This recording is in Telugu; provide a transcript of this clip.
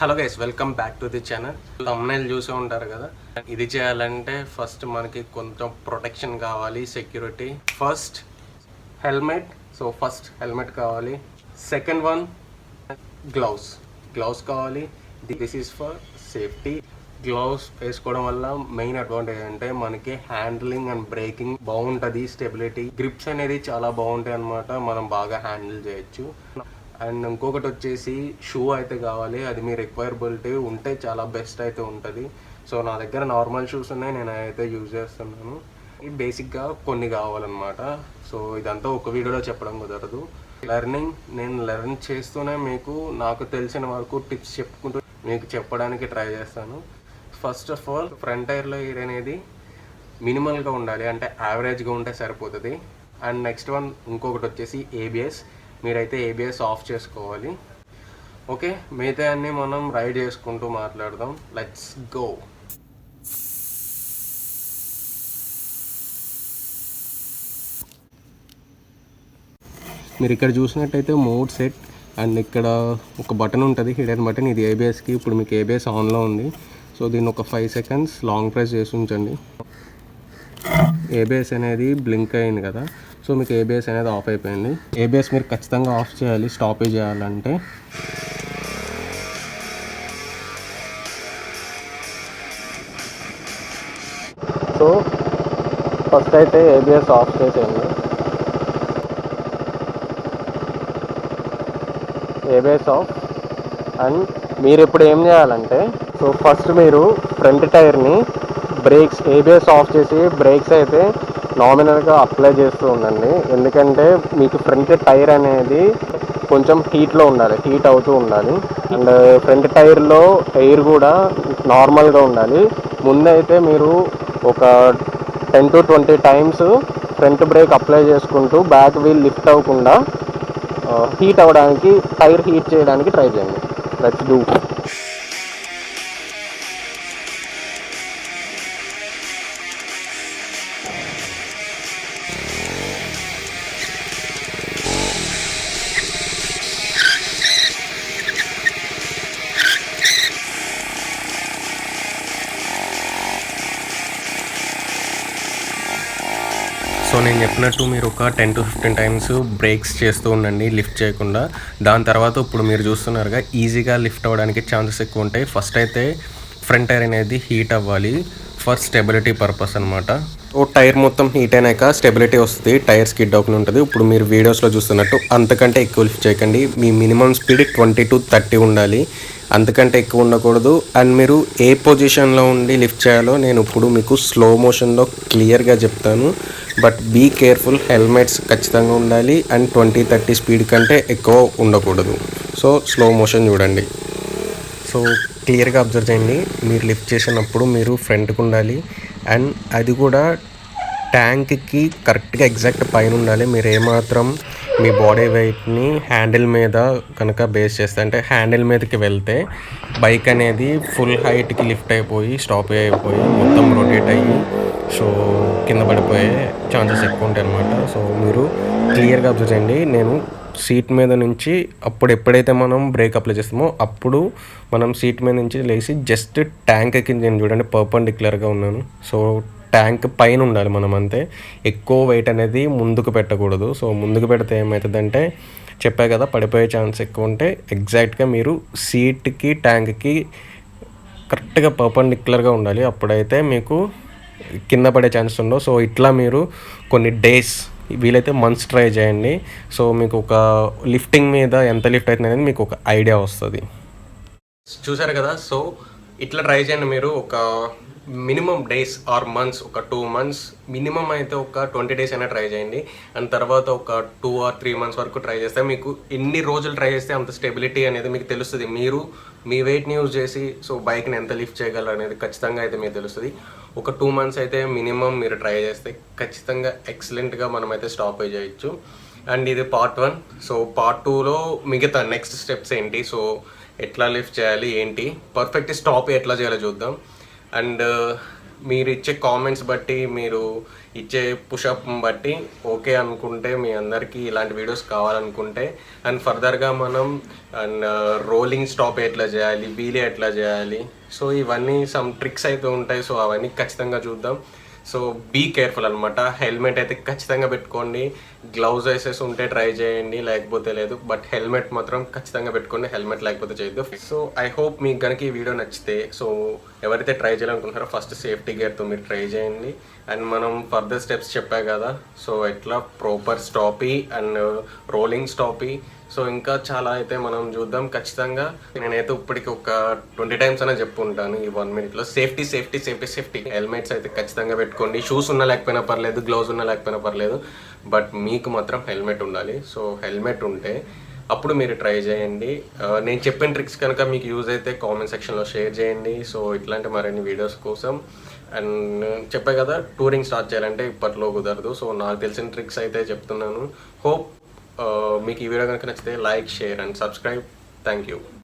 Hello guys, welcome back to the channel. Thumbnail చూసే ఉంటారు కదా. ఇది చేయాలంటే ఫస్ట్ మనకి కొంచెం ప్రొటెక్షన్ కావాలి, security. First helmet. First helmet కావాలి. సెకండ్ వన్ గ్లౌస్ కావాలి. This is for safety. Gloves వేసుకోవడం వల్ల మెయిన్ అడ్వాంటేజ్ అంటే మనకి హ్యాండ్లింగ్ అండ్ బ్రేకింగ్ బాగుంటుంది, స్టెబిలిటీ, గ్రిప్స్ అనేది చాలా బాగుంటాయి అన్నమాట. మనం బాగా హ్యాండిల్ చేయొచ్చు. అండ్ ఇంకొకటి వచ్చేసి షూ అయితే కావాలి. అది మీ రిక్వైరబిలిటీ ఉంటే చాలా బెస్ట్ అయితే ఉంటుంది. సో నా దగ్గర నార్మల్ షూస్ ఉన్నాయి, నేను అయితే యూజ్ చేస్తున్నాను. బేసిక్గా కొన్ని కావాలన్నమాట. సో ఇదంతా ఒక వీడియోలో చెప్పడం కుదరదు. నేను లెర్న్ చేస్తూనే మీకు నాకు తెలిసిన వరకు టిప్స్ చెప్పుకుంటూ మీకు చెప్పడానికి ట్రై చేస్తాను. ఫస్ట్ ఆఫ్ ఆల్, ఫ్రంట్ టైర్లో ఎయిర్ అనేది మినిమల్గా ఉండాలి, అంటే యావరేజ్గా ఉంటే సరిపోతుంది. అండ్ నెక్స్ట్ వన్ ఇంకొకటి వచ్చేసి ఏబిఎస్. మీరైతే ఏబిఎస్ ఆఫ్ చేసుకోవాలి. ఓకే, మిగతా అన్నీ మనం రైడ్ చేసుకుంటూ మాట్లాడదాం. Let's go. మీరు ఇక్కడ చూసినట్టయితే మోడ్ సెట్ అండ్ ఇక్కడ ఒక బటన్ ఉంటుంది, హిడెన్ బటన్. ఇది ఏబిఎస్కి. ఇప్పుడు మీకు ఏబిఎస్ ఆన్లో ఉంది. సో దీన్ని ఒక 5 seconds లాంగ్ ప్రెస్ చేసి ఉంచండి. ఏబిఎస్ అనేది బ్లింక్ అయింది కదా, సో మీకు ఏబిఎస్ అనేది ఆఫ్ అయిపోయింది. ఏబిఎస్ మీరు ఖచ్చితంగా ఆఫ్ చేయాలి స్టాపేజ్ చేయాలంటే. సో ఫస్ట్ అయితే ఏబిఎస్ ఆఫ్ చేసేయండి. ABS of. అండ్ మీరు ఇప్పుడు ఏం చేయాలంటే, సో ఫస్ట్ మీరు ఫ్రంట్ టైర్ని బ్రేక్స్ ఏబిఎస్ ఆఫ్ చేసి బ్రేక్స్ అయితే నామినల్గా అప్లై చేస్తూ ఉండండి. ఎందుకంటే మీకు ఫ్రంట్ టైర్ అనేది కొంచెం హీట్లో ఉండాలి, హీట్ అవుతూ ఉండాలి. అండ్ ఫ్రంట్ టైర్లో ఎయిర్ కూడా నార్మల్గా ఉండాలి. ముందైతే మీరు ఒక 10 to 20 times front brake apply చేసుకుంటూ బ్యాక్ వీల్ లిఫ్ట్ అవ్వకుండా హీట్ అవ్వడానికి, టైర్ హీట్ చేయడానికి ట్రై చేయండి. Let's do. సో నేను చెప్పినట్టు మీరు ఒక 10 to 15 times బ్రేక్స్ చేస్తూ ఉండండి, లిఫ్ట్ చేయకుండా. దాని తర్వాత ఇప్పుడు మీరు చూస్తున్నారుగా, ఈజీగా లిఫ్ట్ అవ్వడానికి ఛాన్సెస్ ఎక్కువ ఉంటాయి. ఫస్ట్ అయితే ఫ్రంట్ టైర్ అనేది హీట్ అవ్వాలి ఫర్ స్టెబిలిటీ పర్పస్ అనమాట. ఓ టైర్ మొత్తం హీట్ అయినాక స్టెబిలిటీ వస్తుంది, టైర్ స్కిడ్ అవ్వకుండా ఉంటుంది. ఇప్పుడు మీరు వీడియోస్లో చూస్తున్నట్టు అంతకంటే ఎక్కువ లిఫ్ట్ చేయకండి. మీ మినిమం స్పీడ్ 20 to 30 ఉండాలి, అంతకంటే ఎక్కువ ఉండకూడదు. అండ్ మీరు ఏ పొజిషన్లో ఉండి లిఫ్ట్ చేయాలో నేను ఇప్పుడు మీకు స్లో మోషన్లో క్లియర్గా చెప్తాను. బట్ బీ కేర్ఫుల్, హెల్మెట్స్ ఖచ్చితంగా ఉండాలి. అండ్ 20-30 స్పీడ్ కంటే ఎక్కువ ఉండకూడదు. సో స్లో మోషన్ చూడండి. సో క్లియర్గా అబ్జర్వ్ చేయండి. మీరు లిఫ్ట్ చేసినప్పుడు మీరు ఫ్రంట్కి ఉండాలి. అండ్ అది కూడా ట్యాంక్కి కరెక్ట్గా ఎగ్జాక్ట్ పైన ఉండాలి. మీరు ఏమాత్రం మీ బాడీ వెయిట్ని హ్యాండిల్ మీద కనుక బేస్ చేస్తే, అంటే హ్యాండిల్ మీదకి వెళ్తే బైక్ అనేది ఫుల్ హైట్కి లిఫ్ట్ అయిపోయి స్టాప్ అయిపోయి మొత్తం రొటేట్ అయ్యి సో కింద పడిపోయే ఛాన్సెస్ ఎక్కువ ఉంటాయి అన్నమాట. సో మీరు క్లియర్గా అబ్జర్వ్ చేయండి. నేను సీట్ మీద నుంచి ఎప్పుడైతే మనం బ్రేక్ అప్లై చేస్తామో అప్పుడు మనం సీట్ మీద నుంచి లేచి జస్ట్ ట్యాంక్కి నేను చూడండి పర్పెండిక్యులర్గా ఉన్నాను. సో ట్యాంక్ పైన ఉండాలి మనం, అంతే. ఎక్కువ వెయిట్ అనేది ముందుకు పెట్టకూడదు. సో ముందుకు పెడితే ఏమవుతుందంటే, చెప్పా కదా, పడిపోయే ఛాన్స్ ఎక్కువ ఉంటే. ఎగ్జాక్ట్గా మీరు సీట్కి ట్యాంక్కి కరెక్ట్గా పర్పెండిక్యులర్గా ఉండాలి, అప్పుడైతే మీకు కింద పడే ఛాన్సెస్ ఉండవు. సో ఇట్లా మీరు కొన్ని డేస్, వీలైతే మంత్స్ ట్రై చేయండి. సో మీకు ఒక లిఫ్టింగ్ మీద ఎంత లిఫ్ట్ అవుతుంది అనేది మీకు ఒక ఐడియా వస్తుంది. చూసారు కదా. సో ఇట్లా ట్రై చేయండి మీరు. ఒక మినిమం డేస్ ఆర్ మంత్స్, ఒక 2 months మినిమం అయితే ఒక 20 days అయినా ట్రై చేయండి. అండ్ తర్వాత ఒక 2 or 3 months వరకు ట్రై చేస్తే మీకు ఎన్ని రోజులు ట్రై చేస్తే అంత స్టెబిలిటీ అనేది మీకు తెలుస్తుంది. మీరు మీ వెయిట్ని యూజ్ చేసి సో బైక్ని ఎంత లిఫ్ట్ చేయగలరు అనేది ఖచ్చితంగా అయితే మీకు తెలుస్తుంది. ఒక 2 months అయితే మినిమం మీరు ట్రై చేస్తే ఖచ్చితంగా ఎక్సలెంట్గా మనమైతే స్టాప్ చేయొచ్చు. అండ్ ఇది part 1. సో part 2లో మిగతా నెక్స్ట్ స్టెప్స్ ఏంటి, సో ఎట్లా లిఫ్ట్ చేయాలి ఏంటి, పర్ఫెక్ట్ స్టాప్ ఎట్లా చేయాలో చూద్దాం. అండ్ మీరు ఇచ్చే కామెంట్స్ బట్టి, మీరు ఇచ్చే పుషప్ బట్టి ఓకే అనుకుంటే, మీ అందరికీ ఇలాంటి వీడియోస్ కావాలనుకుంటే అండ్ ఫర్దర్గా మనం అండ్ రోలింగ్ స్టాప్ ఎట్లా చేయాలి, వీలే ఎట్లా చేయాలి, సో ఇవన్నీ సమ్ ట్రిక్స్ అయితే ఉంటాయి. సో అవన్నీ ఖచ్చితంగా చూద్దాం. సో బీ కేర్ఫుల్ అనమాట. హెల్మెట్ అయితే ఖచ్చితంగా పెట్టుకోండి. గ్లౌజ్ వేసేసి ఉంటే ట్రై చేయండి, లేకపోతే లేదు. బట్ హెల్మెట్ మాత్రం ఖచ్చితంగా పెట్టుకోండి, హెల్మెట్ లేకపోతే చేయొద్దు. సో ఐ హోప్ మీకు కనుక ఈ వీడియో నచ్చితే, సో ఎవరైతే ట్రై చేయాలనుకుంటున్నారో ఫస్ట్ సేఫ్టీ గేర్తో మీరు ట్రై చేయండి. అండ్ మనం ఫర్దర్ స్టెప్స్ చెప్పా కదా, సో ఎట్లా ప్రాపర్ స్టాపీ అండ్ రోలింగ్ స్టాపీ, సో ఇంకా చాలా అయితే మనం చూద్దాం ఖచ్చితంగా. నేనైతే ఇప్పటికి ఒక 20 టైమ్స్ అనే చెప్పుకుంటాను ఈ 1 minute safety safety safety safety. Helmets అయితే ఖచ్చితంగా పెట్టుకోండి. షూస్ ఉన్నా లేకపోయినా పర్లేదు, గ్లౌజ్ ఉన్నా లేకపోయినా పర్లేదు, బట్ మీకు మాత్రం హెల్మెట్ ఉండాలి. సో హెల్మెట్ ఉంటే అప్పుడు మీరు ట్రై చేయండి. నేను చెప్పిన ట్రిక్స్ కనుక మీకు యూజ్ అయితే కామెంట్ సెక్షన్లో షేర్ చేయండి. సో ఇట్లాంటి మరిన్ని వీడియోస్ కోసం. అండ్ చెప్పే కదా, టూరింగ్ స్టార్ట్ చేయాలంటే ఇప్పట్లో కుదరదు. సో నాకు తెలిసిన ట్రిక్స్ అయితే చెప్తున్నాను. హోప్ మీకు ఈ వీడియో కనుక నచ్చితే like, share and subscribe. Thank you.